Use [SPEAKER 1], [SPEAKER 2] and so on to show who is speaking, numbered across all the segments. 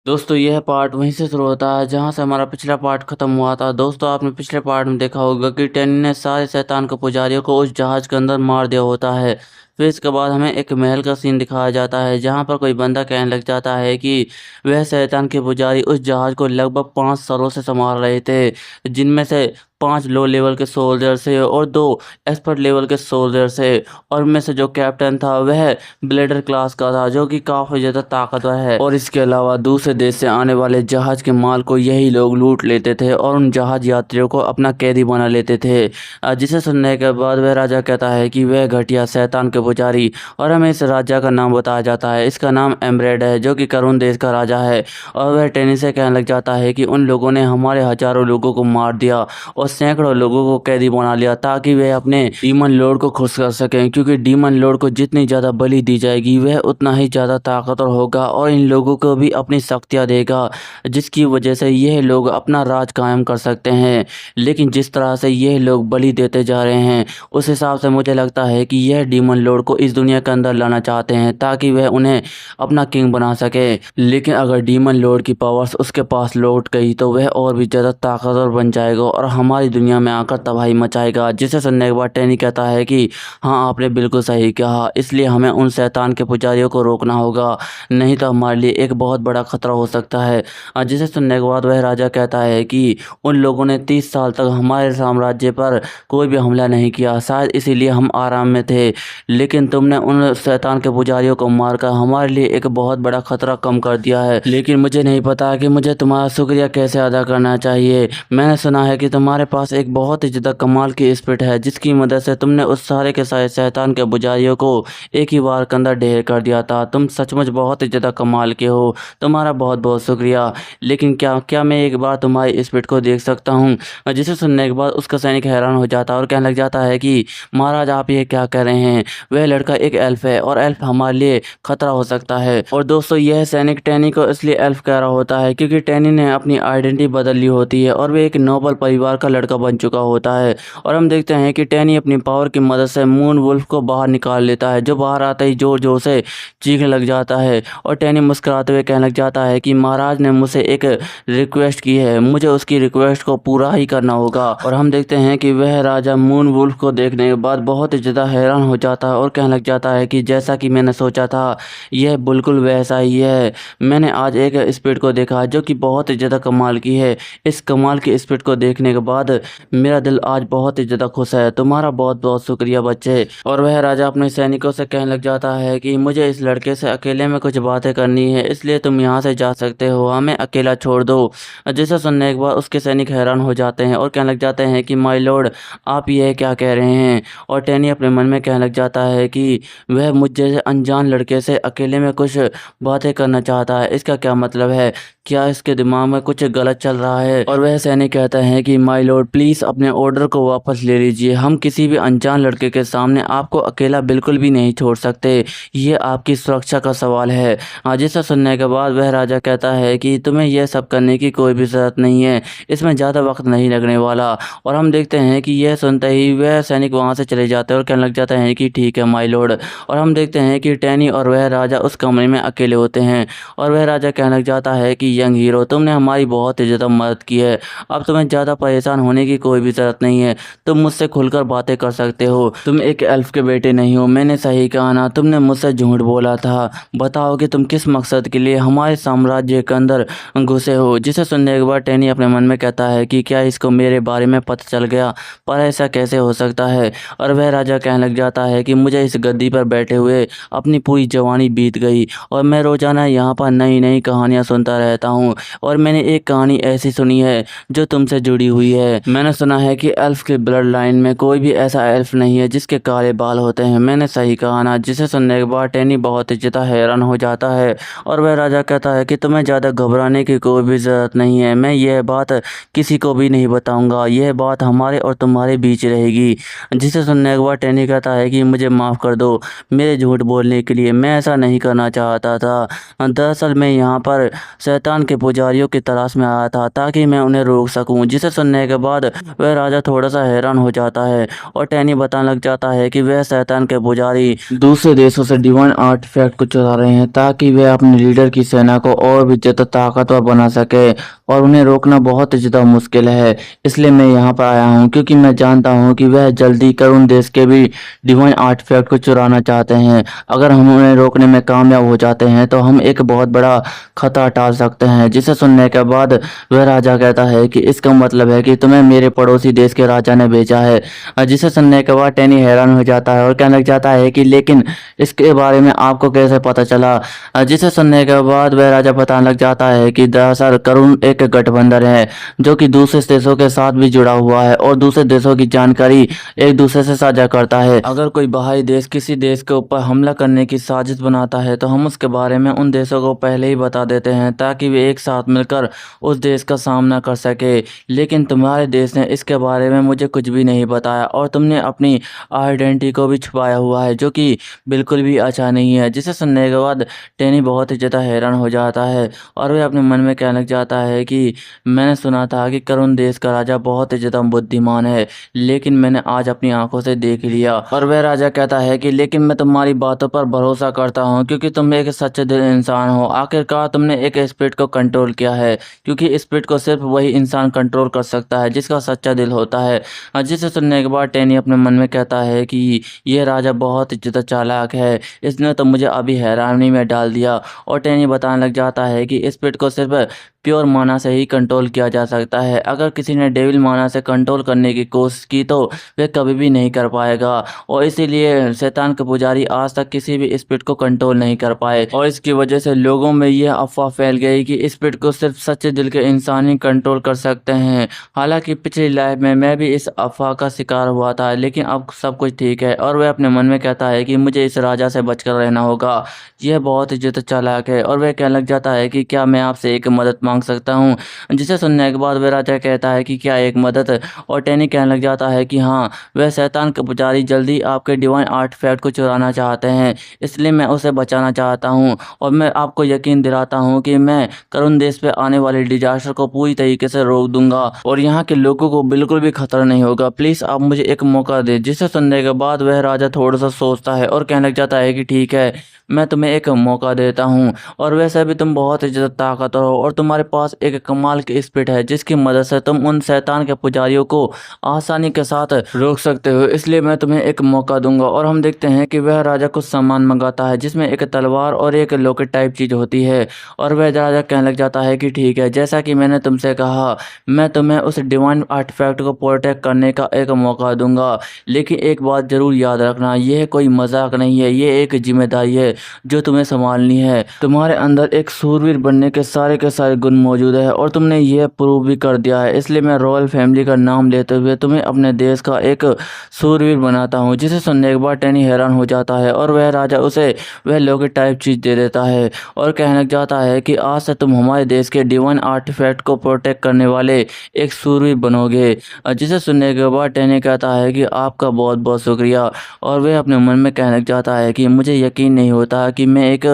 [SPEAKER 1] दोस्तों यह पार्ट वहीं से शुरू होता है जहां से हमारा पिछला पार्ट खत्म हुआ था। दोस्तों आपने पिछले पार्ट में देखा होगा कि टैनी ने सारे शैतान के पुजारियों को उस जहाज के अंदर मार दिया होता है। फिर इसके बाद हमें एक महल का सीन दिखाया जाता है जहां पर कोई बंदा कहने लग जाता है कि वह शैतान के पुजारी उस जहाज को लगभग 5 सालों से संभाल रहे थे, जिनमें से 5 लो लेवल के सोल्जर से और 2 एक्सपर्ट लेवल के सोल्जर से। और उनमें से जो कैप्टन था वह ब्लेडर क्लास का था, जो कि काफी ज्यादा ताकतवर है। और इसके अलावा दूसरे देश से आने वाले जहाज के माल को यही लोग लूट लेते थे और उन जहाज यात्रियों को अपना कैदी बना लेते थे। जिसे सुनने के बाद वह राजा कहता है कि वह घटिया शैतान के पुजारी, और हमें इस राजा का नाम बताया जाता है। इसका नाम एमरेड है, जो कि करुण देश का राजा है। और वह टेनी से कहने लग जाता है कि उन लोगों ने हमारे हजारों लोगों को मार दिया और सैकड़ों लोगों को कैदी बना लिया, ताकि वे अपने डीमन लॉर्ड को खुश कर सकें। क्योंकि डीमन लॉर्ड को जितनी ज़्यादा बलि दी जाएगी वह उतना ही ज़्यादा ताकतवर होगा और इन लोगों को भी अपनी शक्तियाँ देगा, जिसकी वजह से यह लोग अपना राज कायम कर सकते हैं। लेकिन जिस तरह से यह लोग बलि देते जा रहे हैं, उस हिसाब से मुझे लगता है कि यह डीमन लॉर्ड को इस दुनिया के अंदर लाना चाहते हैं, ताकि वह उन्हें अपना किंग बना सके। लेकिन अगर डीमन लॉर्ड की पावर्स उसके पास लौट गई तो वह और भी ज़्यादा ताकतवर बन जाएगा और हमारी दुनिया में आकर तबाही मचाएगा। जिसे सुनने के बाद टैनी कहता है कि हाँ, आपने बिल्कुल सही कहा, इसलिए हमें उन शैतान के पुजारियों को रोकना होगा, नहीं तो हमारे लिए एक बहुत बड़ा खतरा हो सकता है। जिसे सुनने के बाद वह राजा कहता है कि उन लोगों ने 30 साल तक हमारे साम्राज्य पर कोई भी हमला नहीं किया, शायद इसीलिए हम आराम में थे। लेकिन तुमने उन शैतान के पुजारियों को मारकर हमारे लिए एक बहुत बड़ा खतरा कम कर दिया है। लेकिन मुझे नहीं पता कि मुझे तुम्हारा शुक्रिया कैसे अदा करना चाहिए। मैंने सुना है कि तुम्हारे पास एक बहुत ही ज़्यादा कमाल की स्पिरिट है, जिसकी मदद से तुमने उस सारे के सारे शैतान के पुजारियों को एक ही बार के अंदर ढेर कर दिया था। तुम सचमुच बहुत ही ज़्यादा कमाल के हो, तुम्हारा बहुत बहुत शुक्रिया। लेकिन क्या क्या मैं एक बार तुम्हारी स्पिरिट को देख सकता हूँ? जिसे सुनने के बाद उसका सैनिक हैरान हो जाता है और कहने लग जाता है कि महाराज, आप ये क्या कह रहे हैं? वह लड़का एक एल्फ है और एल्फ हमारे लिए खतरा हो सकता है। और दोस्तों यह सैनिक टैनी को इसलिए एल्फ कह रहा होता है क्योंकि टैनी ने अपनी आइडेंटिटी बदल ली होती है और वह एक नोबल परिवार का लड़का बन चुका होता है। और हम देखते हैं कि टैनी अपनी पावर की मदद से मून वुल्फ को बाहर निकाल लेता है, जो बाहर आते ही जोर जोर से चीखने लग जाता है। और टैनी मुस्कुराते हुए कहने लग जाता है कि महाराज ने मुझसे एक रिक्वेस्ट की है, मुझे उसकी रिक्वेस्ट को पूरा ही करना होगा। और हम देखते हैं कि वह राजा मून वुल्फ को देखने के बाद बहुत ही ज़्यादा हैरान हो जाता है और कहने लग जाता है कि जैसा कि मैंने सोचा था, यह बिल्कुल वैसा ही है। मैंने आज एक स्पीड को देखा जो कि बहुत ही ज़्यादा कमाल की है। इस कमाल की स्पीड को देखने के बाद मेरा दिल आज बहुत ही ज़्यादा खुश है। तुम्हारा बहुत बहुत शुक्रिया बच्चे। और वह राजा अपने सैनिकों से कहने लग जाता है कि मुझे इस लड़के से अकेले में कुछ बातें करनी है, इसलिए तुम यहाँ से जा सकते हो, हमें अकेला छोड़ दो। जिसे सुनने के बाद उसके सैनिक हैरान हो जाते हैं और कहने लग जाते हैं कि माय लॉर्ड, आप यह क्या कह रहे हैं? और टैनी अपने मन में कहने लग जाता है कि वह मुझ जैसे अनजान लड़के से अकेले में कुछ बातें करना चाहता है। इसका क्या मतलब है? क्या इसके दिमाग में कुछ गलत चल रहा है? और वह सैनिक कहता है कि माय लॉर्ड, प्लीज़ अपने ऑर्डर को वापस ले लीजिए। हम किसी भी अनजान लड़के के सामने आपको अकेला बिल्कुल भी नहीं छोड़ सकते। ये आपकी सुरक्षा का सवाल है। जिसे सुनने के बाद वह राजा कहता है कि तुम्हें यह सब करने की कोई भी ज़रूरत नहीं है, इसमें ज़्यादा वक्त नहीं लगने वाला। और हम देखते हैं कि यह सुनते ही वह सैनिक वहाँ से चले जाते हैं और कहने लग जाते हैं कि ठीक है माय लॉर्ड। और हम देखते हैं कि टैनी और वह राजा उस कमरे में अकेले होते हैं और वह राजा कहने लग जाता है कि यंग हीरो, तुमने हमारी बहुत ही ज़्यादा मदद की है, अब तुम्हें ज़्यादा परेशान होने की कोई भी ज़रूरत नहीं है। तुम मुझसे खुलकर बातें कर सकते हो। तुम एक एल्फ के बेटे नहीं हो, मैंने सही कहा ना? तुमने मुझसे झूठ बोला था। बताओ कि तुम किस मकसद के लिए हमारे साम्राज्य के अंदर घुसे हो? जिसे सुनने के बाद टैनी अपने मन में कहता है कि क्या इसको मेरे बारे में पता चल गया? पर ऐसा कैसे हो सकता है? और वह राजा कहने लग जाता है कि मुझे इस गद्दी पर बैठे हुए अपनी पूरी जवानी बीत गई और मैं रोजाना यहाँ पर नई नई कहानियाँ सुनता रहता हूँ। और मैंने एक कहानी ऐसी सुनी है जो तुमसे जुड़ी हुई है। मैंने सुना है कि एल्फ के ब्लड लाइन में कोई भी ऐसा एल्फ नहीं है जिसके काले बाल होते हैं। मैंने सही कहा ना? जिसे सुनने के बाद टैनी बहुत ही ज़्यादा हैरान हो जाता है और वह राजा कहता है कि तुम्हें ज़्यादा घबराने की कोई भी ज़रूरत नहीं है। मैं यह बात किसी को भी नहीं बताऊंगा, यह बात हमारे और तुम्हारे बीच रहेगी। जिसे सुनने के बाद टैनी कहता है कि मुझे माफ़ कर दो मेरे झूठ बोलने के लिए। मैं ऐसा नहीं करना चाहता था। दरअसल मैं यहाँ पर शैतान के पुजारियों की तलाश में आया था ताकि मैं उन्हें रोक सकूं। जिसे सुनने के बाद वह राजा थोड़ा सा हैरान हो जाता है और टैनी बताने लग जाता है कि वह शैतान के पुजारी दूसरे देशों से डिवाइन आर्टिफैक्ट को चुरा रहे हैं ताकि वह अपने लीडर की सेना को और भी ज़्यादा ताकतवर बना सके, और उन्हें रोकना बहुत ही ज़्यादा मुश्किल है। इसलिए मैं यहाँ पर आया हूँ क्योंकि मैं जानता हूँ कि वह जल्दी करुण देश के भी डिवाइन आर्टिफैक्ट को चुराना चाहते हैं। अगर हम उन्हें रोकने में कामयाब हो जाते हैं तो हम एक बहुत बड़ा खतरा टाल सकते हैं। जिसे सुनने के बाद वह राजा कहता है कि इसका मतलब है कि तुम्हें मेरे पड़ोसी देश के राजा ने भेजा है। जिसे सुनने के बाद टैनी हैरान हो जाता है और कहने लग जाता है कि लेकिन इसके बारे में आपको कैसे पता चला। जिसे सुनने के बाद वह राजा बताने लग जाता है कि दरअसल करुण एक गठबंधन है जो कि दूसरे देशों के साथ भी जुड़ा हुआ है और दूसरे देशों की जानकारी एक दूसरे से साझा करता है। अगर कोई बाहरी देश किसी देश के ऊपर हमला करने की साजिश बनाता है तो हम उसके बारे में उन देशों को पहले ही बता देते हैं ताकि वे एक साथ मिलकर उस देश का सामना कर सके। लेकिन तुम्हारे देश ने इसके बारे में मुझे कुछ भी नहीं बताया और तुमने अपनी आइडेंटिटी को भी छुपाया हुआ है जो कि बिल्कुल भी अच्छा नहीं है। जिसे सुनने के बाद टैनी बहुत ही ज़्यादा हैरान हो जाता है और वह अपने मन में कहने लग जाता है कि मैंने सुना था कि करुण देश का राजा बहुत ही ज़्यादा बुद्धिमान है, लेकिन मैंने आज अपनी आंखों से देख लिया। और वह राजा कहता है कि लेकिन मैं तुम्हारी बातों पर भरोसा करता हूँ क्योंकि तुम एक सच्चे दिल इंसान हो। आखिरकार तुमने एक स्पिरिट को कंट्रोल किया है क्योंकि स्पिरिट को सिर्फ वही इंसान कंट्रोल कर सकता है जिसका सच्चा दिल होता है। जिसे सुनने के बाद टैनी अपने मन में कहता है कि यह राजा बहुत ही ज़्यादा चालाक है, इसने तो मुझे अभी हैरानी में डाल दिया। और टैनी बताने लग जाता है कि स्पिरिट को सिर्फ प्योर माना से ही कंट्रोल किया जा सकता है। अगर किसी ने डेविल माना से कंट्रोल करने की कोशिश की तो वह कभी भी नहीं कर पाएगा, और इसीलिए शैतान के पुजारी आज तक किसी भी स्पिरिट को कंट्रोल नहीं कर पाए। और इसकी वजह से लोगों में यह अफवाह फैल गई कि स्पिरिट को सिर्फ सच्चे दिल के इंसान ही कंट्रोल कर सकते हैं। हालांकि पिछली लाइफ में मैं भी इस अफवाह का शिकार हुआ था, लेकिन अब सब कुछ ठीक है। और वह अपने मन में कहता है कि मुझे इस राजा से बचकर रहना होगा, यह बहुत ही ज़्यादा चालाक है। और वह कहने लग जाता है कि क्या मैं आपसे एक मदद मांग सकता हूँ। जिसे सुनने के बाद वह राजा कहता है कि क्या एक मदद। और टैनी कहने लग जाता है कि हाँ, वह शैतान के पुजारी जल्दी आपके डिवाइन आर्टिफैक्ट को चुराना चाहते हैं, इसलिए मैं उसे बचाना चाहता हूँ। और मैं आपको यकीन दिलाता हूँ कि मैं करुण देश पे आने वाले डिजास्टर को पूरी तरीके से रोक दूंगा और यहाँ के लोगों को बिल्कुल भी खतरा नहीं होगा। प्लीज़ आप मुझे एक मौका दें। जिसे सुनने के बाद वह राजा थोड़ा सा सोचता है और कहने लग जाता है कि ठीक है, मैं तुम्हें एक मौका देता हूँ। और वैसे भी तुम बहुत ही ज़्यादा ताकतवर हो और तुम्हारे पास एक कमाल की स्पिरिट है जिसकी मदद से तुम उन शैतान के पुजारियों को आसानी के साथ रोक सकते हो, इसलिए मैं तुम्हें एक मौका दूंगा। और हम देखते हैं कि वह राजा कुछ सामान मंगाता है जिसमें एक तलवार और एक लॉकेट टाइप चीज़ होती है। और वह राजा कहने लग जाता है कि ठीक है, जैसा कि मैंने तुमसे कहा, मैं तुम्हें उस डिवाइन आर्टिफैक्ट को प्रोटेक्ट करने का एक मौका दूंगा, लेकिन एक बात जरूर याद रखना, यह कोई मजाक नहीं है, ये एक जिम्मेदारी है जो तुम्हें संभालनी है। तुम्हारे अंदर एक सूरवीर बनने के सारे गुण मौजूद है और तुमने यह प्रूव भी कर दिया है, इसलिए मैं रॉयल फैमिली का नाम लेते हुए तुम्हें अपने देश का एक सूरवीर बनाता हूँ। जिसे सुनने के बाद टैनी हैरान हो जाता है और वह राजा उसे वह लॉकेट टाइप चीज़ दे देता है और कहने लग जाता है कि आज से तुम हमारे देश के डिवाइन आर्टिफैक्ट को प्रोटेक्ट करने वाले एक सूरवीर बनोगे। जिसे सुनने के बाद टैनी कहता है कि आपका बहुत बहुत शुक्रिया। और वह अपने मन में कहने लग जाता है कि मुझे यकीन नहीं होता कि मैं एक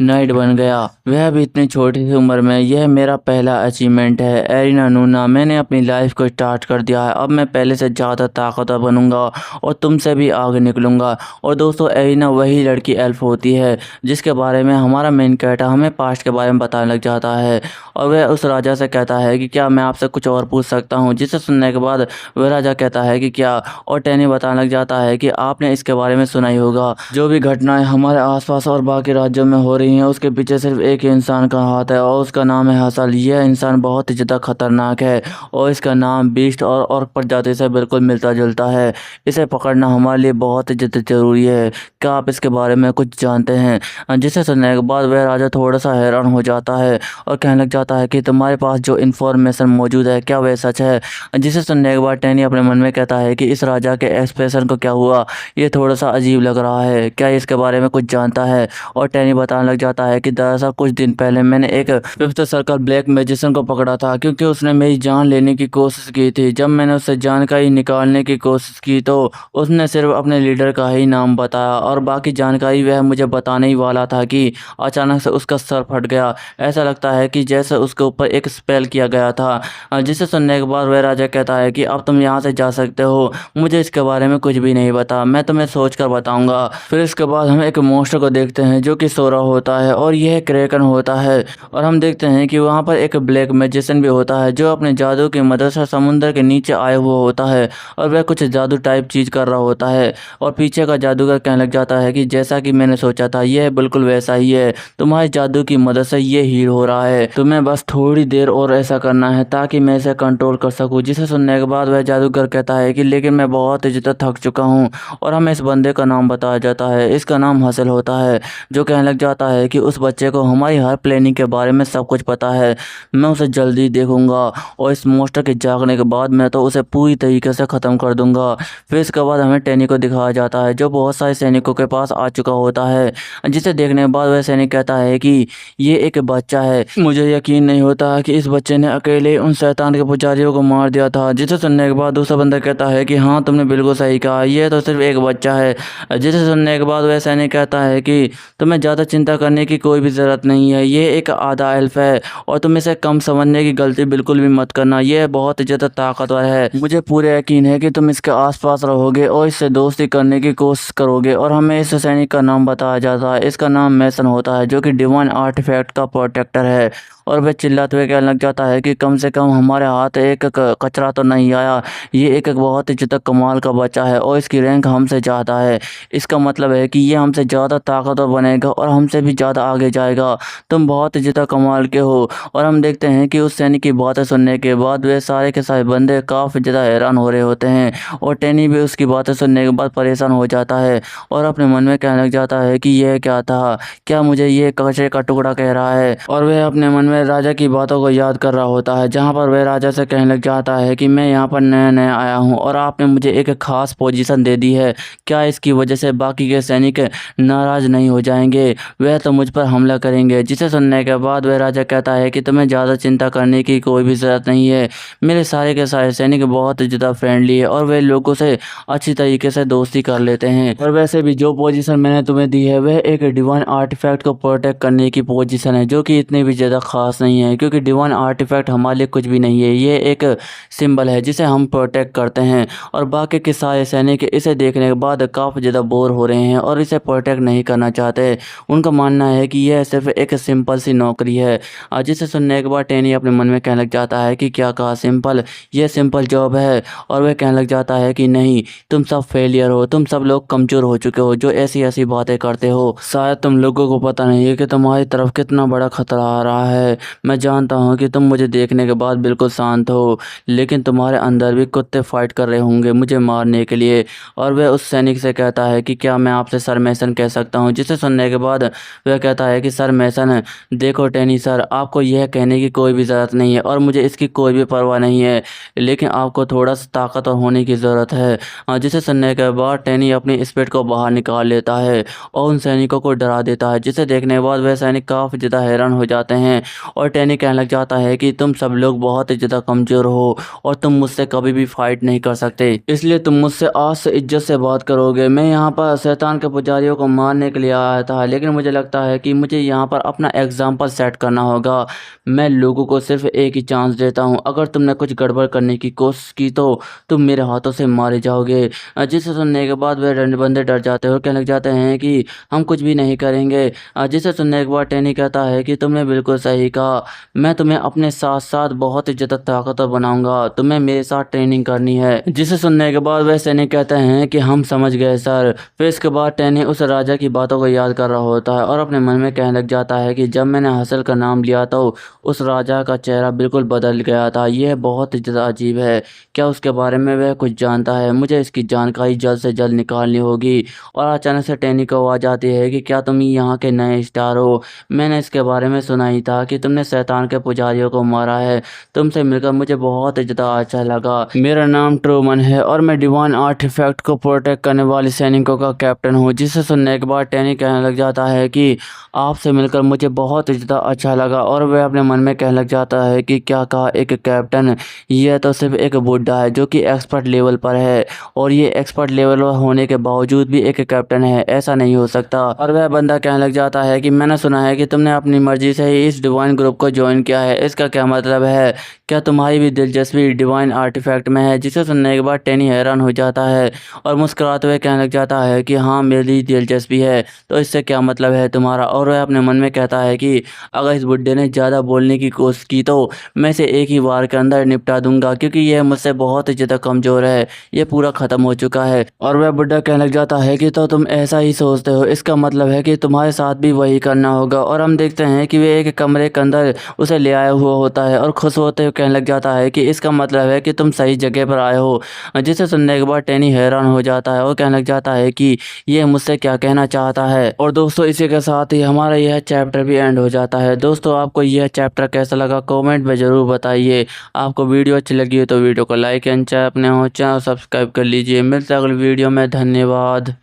[SPEAKER 1] नाइट बन गया, वह भी इतनी छोटी सी उम्र में। यह मेरा पहला अचीवमेंट है एरिना नूना, मैंने अपनी लाइफ को स्टार्ट कर दिया है। अब मैं पहले से ज़्यादा ताकतवर बनूंगा और तुमसे भी आगे निकलूंगा। और दोस्तों, एरिना वही लड़की एल्फ होती है जिसके बारे में हमारा मेन कैरेक्टर हमें पास्ट के बारे में बताने लग जाता है। और वह उस राजा से कहता है कि क्या मैं आपसे कुछ और पूछ सकता हूँ। जिसे सुनने के बाद वह राजा कहता है कि क्या। और टैनी बताने लग जाता है कि आपने इसके बारे में सुना ही होगा, जो भी घटनाएं हमारे आसपास और बाकी राज्यों में हो रही हैं उसके पीछे सिर्फ एक ही इंसान का हाथ है और उसका नाम है हसल। यह इंसान बहुत ही ज़्यादा खतरनाक है और इसका नाम बीस्ट और प्रजाति से बिल्कुल मिलता जुलता है। इसे पकड़ना हमारे लिए बहुत ही ज़्यादा जरूरी है। क्या आप इसके बारे में कुछ जानते हैं। जिसे सुनने के बाद वह राजा थोड़ा सा हैरान हो जाता है और कहने लग जाता है कि तुम्हारे पास जो इन्फॉर्मेशन मौजूद है क्या वह सच है। जिसे सुनने के बाद टैनी अपने मन में कहता है कि इस राजा के एक्सप्रेशन को क्या हुआ, ये थोड़ा सा अजीब लग रहा है, क्या इसके बारे में कुछ जानता है। और टैनी बताने लग जाता है कि दरअसल कुछ दिन पहले मैंने एक फिफ्थ सर्कल कल ब्लैक मैजिशियन को पकड़ा था क्योंकि उसने मेरी जान लेने की कोशिश की थी। जब मैंने उससे जानकारी निकालने की कोशिश की तो उसने सिर्फ अपने लीडर का ही नाम बताया और बाकी जानकारी वह मुझे बताने ही वाला था कि अचानक से उसका सर फट गया। ऐसा लगता है कि जैसे उसके ऊपर एक स्पेल किया गया था। जिसे सुनने के बाद वह राजा कहता है कि अब तुम यहाँ से जा सकते हो, मुझे इसके बारे में कुछ भी नहीं पता, मैं तुम्हें सोच कर बताऊंगा। फिर इसके बाद हम एक मॉन्स्टर को देखते हैं जो कि सो रहा होता है और यह क्रैकन होता है। और हम देखते हैं कि वहाँ पर एक ब्लैक मैजिशियन भी होता है जो अपने जादू की मदद से समुद्र के नीचे आया हुआ होता है और वह कुछ जादू टाइप चीज कर रहा होता है। और पीछे का जादूगर कहने लग जाता है कि जैसा कि मैंने सोचा था यह बिल्कुल वैसा ही है, तुम्हारे जादू की मदद से ये हील हो रहा है, तुम्हें बस थोड़ी देर और ऐसा करना है ताकि मैं इसे कंट्रोल कर सकूं। जिसे सुनने के बाद वह जादूगर कहता है कि लेकिन मैं बहुत ज्यादा थक चुका हूँ। और हमें इस बंदे का नाम बताया जाता है, इसका नाम हसल होता है, जो कहने लग जाता है कि उस बच्चे को हमारी हर प्लानिंग के बारे में सब कुछ पता है, मैं उसे जल्दी देखूंगा और इस मोस्टर के जागने के बाद मैं तो उसे पूरी तरीके से ख़त्म कर दूंगा। फिर इसके बाद हमें टैनी को दिखाया जाता है जो बहुत सारे सैनिकों के पास आ चुका होता है। जिसे देखने के बाद वह सैनिक कहता है कि ये एक बच्चा है, मुझे यकीन नहीं होता कि इस बच्चे ने अकेले उन शैतान के पुजारियों को मार दिया था। जिसे सुनने के बाद दूसरा बंदा कहता है कि हाँ तुमने बिल्कुल सही कहा, ये तो सिर्फ एक बच्चा है। जिसे सुनने के बाद वह सैनिक कहता है कि तुम्हें ज़्यादा चिंता करने की कोई भी ज़रूरत नहीं है, ये एक आधा एल्फ है और तुम इसे कम समझने की गलती बिल्कुल भी मत करना, यह बहुत ज़्यादा ताकतवर है। मुझे पूरे यकीन है कि तुम इसके आसपास रहोगे और इससे दोस्ती करने की कोशिश करोगे। और हमें इस सैनिक का नाम बताया जाता है, इसका नाम मैसन होता है जो कि डिवाइन आर्टिफैक्ट का प्रोटेक्टर है। और वह चिल्लाते हुए कहने लग जाता है कि कम से कम हमारे हाथ एक कचरा तो नहीं आया, ये एक बहुत ही ज़्यादा कमाल का बच्चा है और इसकी रैंक हमसे ज़्यादा है। इसका मतलब है कि ये हमसे ज़्यादा ताकतवर बनेगा और हमसे भी ज़्यादा आगे जाएगा, तुम बहुत ही ज़्यादा कमाल के हो। और हम देखते हैं कि उस सैनिक की बातें सुनने के बाद वे सारे के सारे बंदे काफ़ी ज़्यादा हैरान हो रहे होते हैं और टैनी भी उसकी बातें सुनने के बाद परेशान हो जाता है और अपने मन में कहने लग जाता है कि यह क्या था, क्या मुझे ये कचरे का टुकड़ा कह रहा है। और वह अपने मन में राजा की बातों को याद कर रहा होता है जहाँ पर वह राजा से कहने लग जाता है कि मैं यहाँ पर नया नया आया हूँ और आपने मुझे एक खास पोजीशन दे दी है, क्या इसकी वजह से बाकी के सैनिक नाराज नहीं हो जाएंगे, वह तो मुझ पर हमला करेंगे। जिसे सुनने के बाद वह राजा कहता है कि तुम्हें ज़्यादा चिंता करने की कोई भी ज़रूरत नहीं है, मेरे सारे के सारे सैनिक बहुत ज़्यादा फ्रेंडली है और वे लोगों से अच्छी तरीके से दोस्ती कर लेते हैं। और वैसे भी जो पोजीशन मैंने तुम्हें दी है वह एक डिवाइन आर्टिफैक्ट को प्रोटेक्ट करने की पोजीशन है जो कि इतनी भी ज़्यादा खास नहीं है, क्योंकि डिवाइन आर्टिफैक्ट हमारे लिए कुछ भी नहीं है, ये एक सिंबल है जिसे हम प्रोटेक्ट करते हैं। और बाकी के सारे सैनिक इसे देखने के बाद काफ़ी ज़्यादा बोर हो रहे हैं और इसे प्रोटेक्ट नहीं करना चाहते। उनका मानना है कि यह सिर्फ एक सिंपल सी नौकरी है। जिसे सुनने के बाद टैनी अपने मन में कहने लग जाता है कि क्या कहा सिंपल, यह सिंपल जॉब है। और वह कहने लग जाता है कि नहीं, तुम सब फेलियर हो, तुम सब लोग कमज़ोर हो चुके हो जो ऐसी ऐसी बातें करते हो, शायद तुम लोगों को पता नहीं है कि तुम्हारी तरफ कितना बड़ा खतरा आ रहा है। मैं जानता हूँ कि तुम मुझे देखने के बाद बिल्कुल शांत हो, लेकिन तुम्हारे अंदर भी कुत्ते फाइट कर रहे होंगे मुझे मारने के लिए। और वह उस सैनिक से कहता है कि क्या मैं आपसे सर मैसन कह सकता हूँ। जिसे सुनने के बाद वह कहता है कि सर मैसन, देखो टैनी सर, आपको यह कहने की कोई भी ज़रूरत नहीं है और मुझे इसकी कोई भी परवाह नहीं है, लेकिन आपको थोड़ा सा ताकतवर होने की ज़रूरत है। जिसे सुनने के बाद टैनी अपनी स्पीड को बाहर निकाल लेता है और उन सैनिकों को डरा देता है। जिसे देखने के बाद वह सैनिक काफ़ी ज़्यादा हैरान हो जाते हैं और टैनी कहने लग जाता है कि तुम सब लोग बहुत ही ज़्यादा कमज़ोर हो और तुम मुझसे कभी भी फाइट नहीं कर सकते, इसलिए तुम मुझसे आज से इज्जत से बात करोगे। मैं यहाँ पर शैतान के पुजारियों को मारने के लिए आया था, लेकिन मुझे लगता है कि मुझे यहाँ पर अपना एग्जाम्पल सेट करना होगा। मैं लोगों को सिर्फ एक ही चांस देता हूँ, अगर तुमने कुछ गड़बड़ करने की कोशिश की तो तुम मेरे हाथों से मारे जाओगे। जिसे सुनने के बाद वह बंदे डर जाते हैं और कहने लग जाते हैं कि हम कुछ भी नहीं करेंगे। जिसे सुनने के बाद टैनी कहता है कि तुमने बिल्कुल सही कहा, मैं तुम्हें अपने साथ साथ बहुत ही ज़्यादा ताकतवर बनाऊंगा, तुम्हें मेरे साथ ट्रेनिंग करनी है। जिसे सुनने के बाद वह सैनिक कहते हैं कि हम समझ गए सर। फिर इसके बाद टैनी उस राजा की बातों को याद कर रहा होता है और अपने मन में कहने लग जाता है कि जब मैंने हसल का नाम लिया तो उस राजा का चेहरा बिल्कुल बदल गया था, यह बहुत ही ज़्यादा अजीब है, क्या उसके बारे में वह कुछ जानता है, मुझे इसकी जानकारी जल्द से जल्द निकालनी होगी। और अचानक से टैनी को आवाज़ आती है कि क्या तुम यहाँ के नए स्टार हो, मैंने इसके बारे में सुना ही था कि तुमने शैतान के पुजारियों को मारा है, तुमसे मिलकर मुझे बहुत ज़्यादा अच्छा लगा। मेरा नाम ट्रूमन है और मैं डिवाइन आर्टिफैक्ट को प्रोटेक्ट करने वाले सैनिकों का कैप्टन हूँ। जिसे सुनने के बाद टैनी कहने लग जाता है कि आपसे मिलकर मुझे बहुत ज़्यादा अच्छा लगा और वह अपने मन में कहने लग जाता है कि क्या कहा एक कैप्टन, यह तो सिर्फ एक बुड्ढा है जो कि एक्सपर्ट लेवल पर है और ये एक्सपर्ट लेवल होने के बावजूद भी एक कैप्टन है, ऐसा नहीं हो सकता। और वह बंदा कहने लग जाता है कि मैंने सुना है कि तुमने अपनी मर्जी से ही इस डिवाइन ग्रुप को ज्वाइन किया है, इसका क्या मतलब है? क्या तुम्हारी भी दिलचस्पी डिवाइन आर्टिफैक्ट में है? जिसे सुनने के बाद टैनी हैरान हो जाता है और मुस्कुराते हुए कहने लग जाता है कि हाँ मेरी दिलचस्पी है, तो इससे क्या मतलब है तुम्हारा? और वह अपने मन में कहता है कि अगर इस बुड्ढे ने ज़्यादा बोलने की कोशिश की तो मैं इसे एक ही वार के अंदर निपटा दूंगा, क्योंकि यह मुझसे बहुत ही ज़्यादा कमज़ोर है, ये पूरा ख़त्म हो चुका है। और वह बुड्ढा कहने लग जाता है कि तो तुम ऐसा ही सोचते हो, इसका मतलब है कि तुम्हारे साथ भी वही करना होगा। और हम देखते हैं कि वे एक कमरे के अंदर उसे ले आया हुआ होता है और खुश होते हुए कहने लग जाता है कि इसका मतलब है कि तुम सही जगह पर आए हो। जिसे सुनने के बाद टैनी हैरान हो जाता है और कहने लग जाता है कि ये मुझसे क्या कहना चाहता है। और दोस्तों इसी के साथ ही हमारा यह चैप्टर भी एंड हो जाता है। दोस्तों आपको यह चैप्टर कैसा लगा कमेंट में ज़रूर बताइए। आपको वीडियो अच्छी लगी हो तो वीडियो को लाइक एंड चैनल अपने चैनल सब्सक्राइब कर लीजिए। मिलते हैं अगली वीडियो में, धन्यवाद।